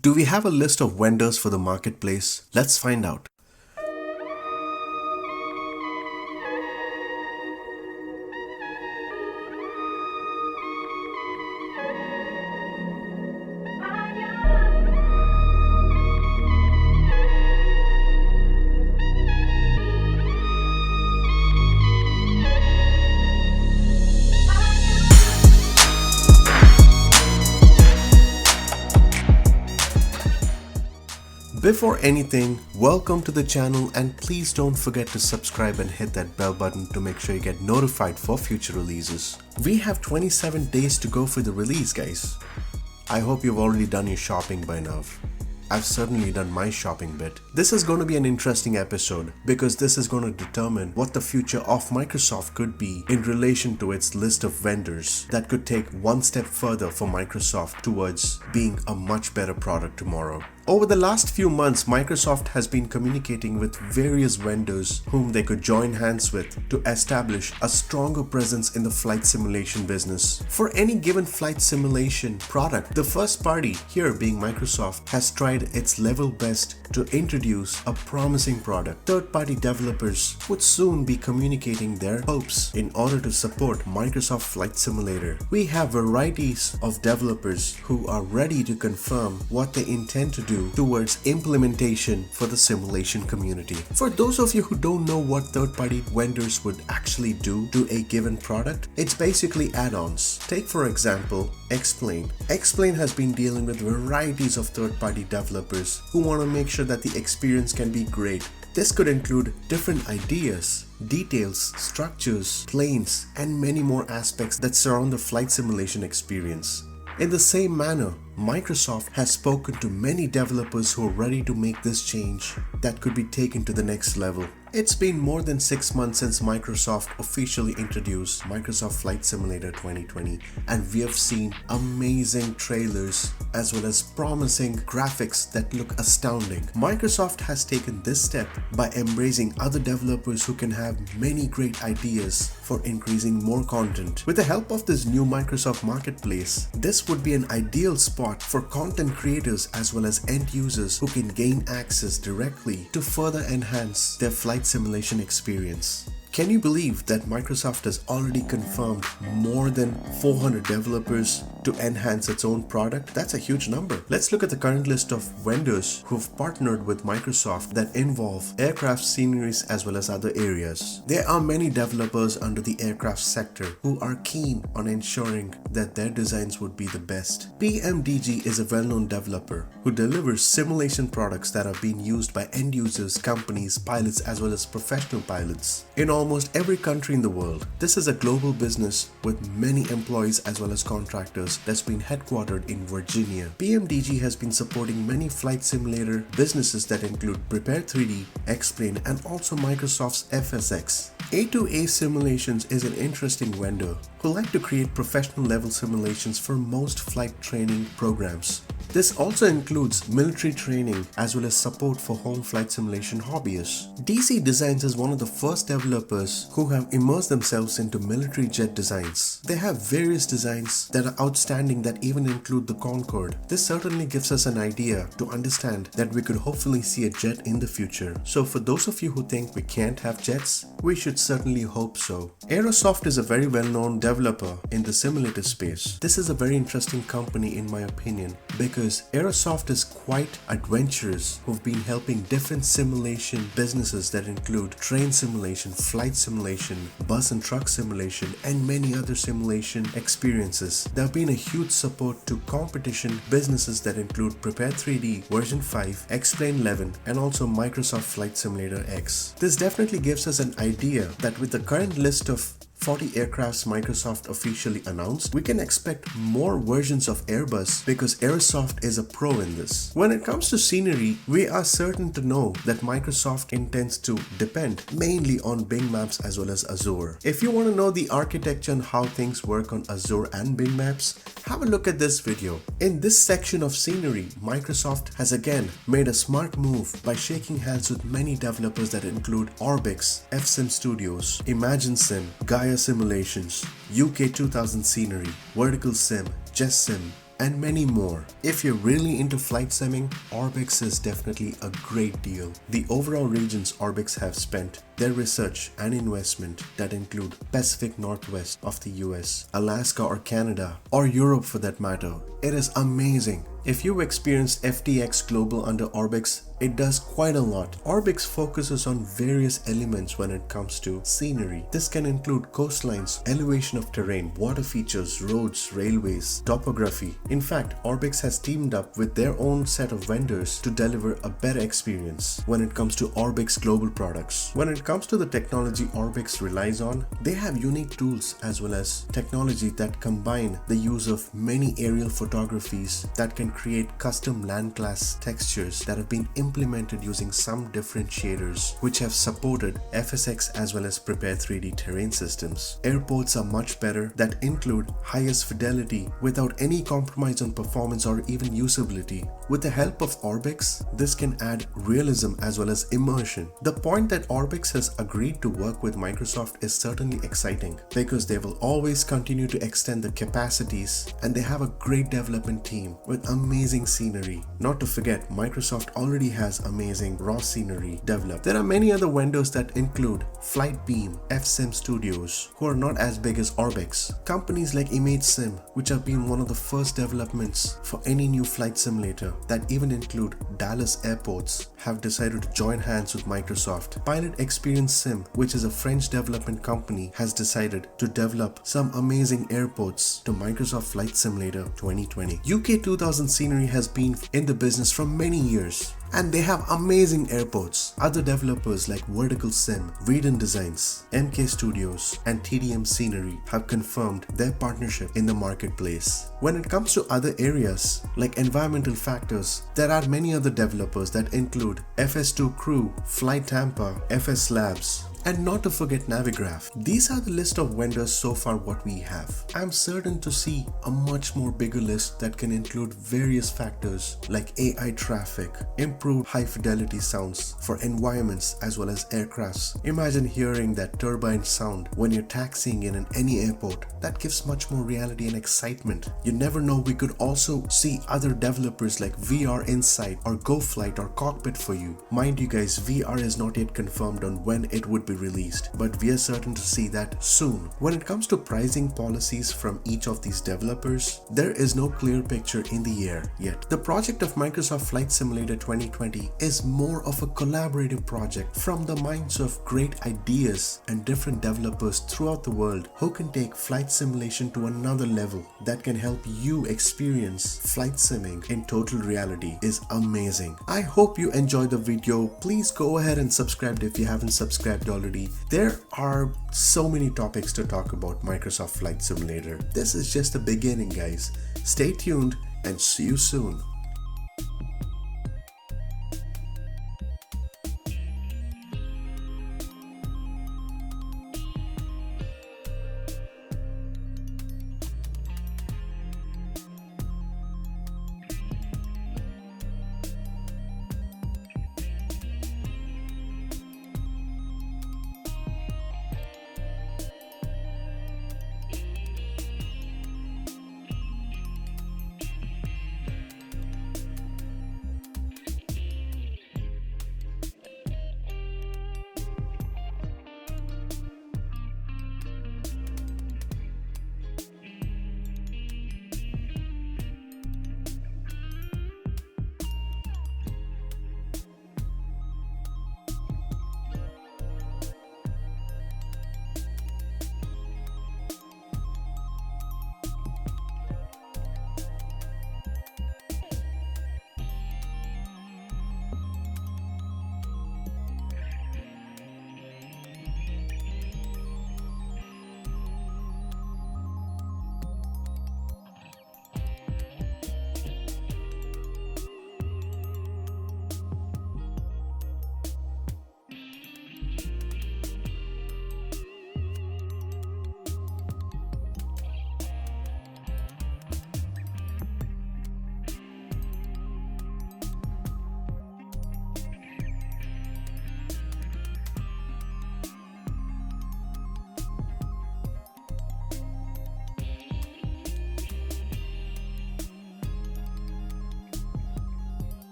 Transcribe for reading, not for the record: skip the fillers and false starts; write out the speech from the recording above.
Do we have a list of vendors for the marketplace? Let's find out. Before anything, welcome to the channel and please don't forget to subscribe and hit that bell button to make sure you get notified for future releases. We have 27 days to go for the release, guys. I hope you've already done your shopping by now. I've certainly done my shopping bit. This is going to be an interesting episode because this is going to determine what the future of Microsoft could be in relation to its list of vendors that could take one step further for Microsoft towards being a much better product tomorrow. Over the last few months, Microsoft has been communicating with various vendors whom they could join hands with to establish a stronger presence in the flight simulation business. For any given flight simulation product, the first party, here being Microsoft, has tried its level best to introduce a promising product. Third-party developers would soon be communicating their hopes in order to support Microsoft Flight Simulator. We have varieties of developers who are ready to confirm what they intend to do towards implementation for the simulation community. For those of you who don't know what third-party vendors would actually do to a given product, it's basically add-ons. Take for example, Explain. Explain has been dealing with varieties of third-party developers who want to make sure that the experience can be great. This could include different ideas, details, structures, planes, and many more aspects that surround the flight simulation experience. In the same manner, Microsoft has spoken to many developers who are ready to make this change that could be taken to the next level. It's been more than 6 months since Microsoft officially introduced Microsoft Flight Simulator 2020, and we have seen amazing trailers as well as promising graphics that look astounding. Microsoft has taken this step by embracing other developers who can have many great ideas for increasing more content. With the help of this new Microsoft Marketplace, this would be an ideal spot for content creators as well as end users who can gain access directly to further enhance their flight simulation experience. Can you believe that Microsoft has already confirmed more than 400 developers to enhance its own product? That's a huge number. Let's look at the current list of vendors who've partnered with Microsoft that involve aircraft sceneries as well as other areas. There are many developers under the aircraft sector who are keen on ensuring that their designs would be the best. PMDG is a well-known developer who delivers simulation products that are being used by end users, companies, pilots as well as professional pilots in almost every country in the world. This is a global business with many employees as well as contractors that's been headquartered in Virginia. PMDG has been supporting many flight simulator businesses that include Prepare 3D, Explain, and also Microsoft's FSX. A2A Simulations is an interesting vendor who like to create professional level simulations for most flight training programs. This also includes military training as well as support for home flight simulation hobbyists. DC Designs is one of the first developers who have immersed themselves into military jet designs. They have various designs that are outstanding that even include the Concorde. This certainly gives us an idea to understand that we could hopefully see a jet in the future. So for those of you who think we can't have jets, we should certainly hope so. Aerosoft is a very well-known developer in the simulator space. This is a very interesting company in my opinion because Aerosoft is quite adventurous, who've been helping different simulation businesses that include train simulation, flight simulation, bus and truck simulation, and many other simulation experiences. There have been a huge support to competition businesses that include Prepare 3D, version 5, Explain 11, and also Microsoft Flight Simulator X. This definitely gives us an idea that with the current list of 40 aircrafts Microsoft officially announced, we can expect more versions of Airbus because Aerosoft is a pro in this. When it comes to scenery, we are certain to know that Microsoft intends to depend mainly on Bing Maps as well as Azure. If you want to know the architecture and how things work on Azure and Bing Maps, have a look at this video. In this section of scenery, Microsoft has again made a smart move by shaking hands with many developers that include Orbix, FSim Studios, ImagineSim, Gaia Simulations, UK 2000 Scenery, Vertical Sim, JessSim, and many more. If you're really into flight simming, Orbix is definitely a great deal. The overall regions Orbix have spent their research and investment that include Pacific Northwest of the US, Alaska or Canada, or Europe for that matter. It is amazing. If you've experienced FTX Global under Orbix, it does quite a lot. Orbix focuses on various elements when it comes to scenery. This can include coastlines, elevation of terrain, water features, roads, railways, topography. In fact, Orbix has teamed up with their own set of vendors to deliver a better experience when it comes to Orbix Global products. When it comes to the technology Orbix relies on, they have unique tools as well as technology that combine the use of many aerial photographies that can create custom land class textures that have been implemented using some different shaders which have supported FSX as well as Prepare 3D terrain systems. Airports are much better that include highest fidelity without any compromise on performance or even usability. With the help of Orbix, this can add realism as well as immersion. The point that Orbix has agreed to work with Microsoft is certainly exciting because they will always continue to extend the capacities and they have a great development team with amazing scenery. Not to forget, Microsoft already has amazing raw scenery developed. There are many other vendors that include Flightbeam, FSim Studios, who are not as big as Orbix. Companies like ImageSim, which have been one of the first developments for any new flight simulator that even include Dallas airports, have decided to join hands with Microsoft. Pilot Experience Sim, which is a French development company, has decided to develop some amazing airports to Microsoft Flight Simulator 2020. UK 2000 Scenery has been in the business for many years, and they have amazing airports. Other developers like Vertical Sim, Readon Designs, MK Studios, and TDM Scenery have confirmed their partnership in the marketplace. When it comes to other areas like environmental factors, there are many other developers that include FS2 Crew, Flight Tampa, FS Labs, and not to forget Navigraph. These are the list of vendors so far what we have. I'm certain to see a much more bigger list that can include various factors like AI traffic, improved high fidelity sounds for environments as well as aircrafts. Imagine hearing that turbine sound when you're taxiing in any airport. That gives much more reality and excitement. You never know, we could also see other developers like VR Insight or GoFlight or Cockpit for you. Mind you guys, VR is not yet confirmed on when it would be released, but we are certain to see that soon. When it comes to pricing policies from each of these developers, there is no clear picture in the air yet. The project of Microsoft Flight Simulator 2020 is more of a collaborative project from the minds of great ideas and different developers throughout the world who can take flight simulation to another level that can help you experience flight simming in total reality. Is amazing. I hope you enjoyed the video. Please go ahead and subscribe if you haven't subscribed already. There are so many topics to talk about Microsoft Flight Simulator. This is just the beginning, guys. Stay tuned and see you soon.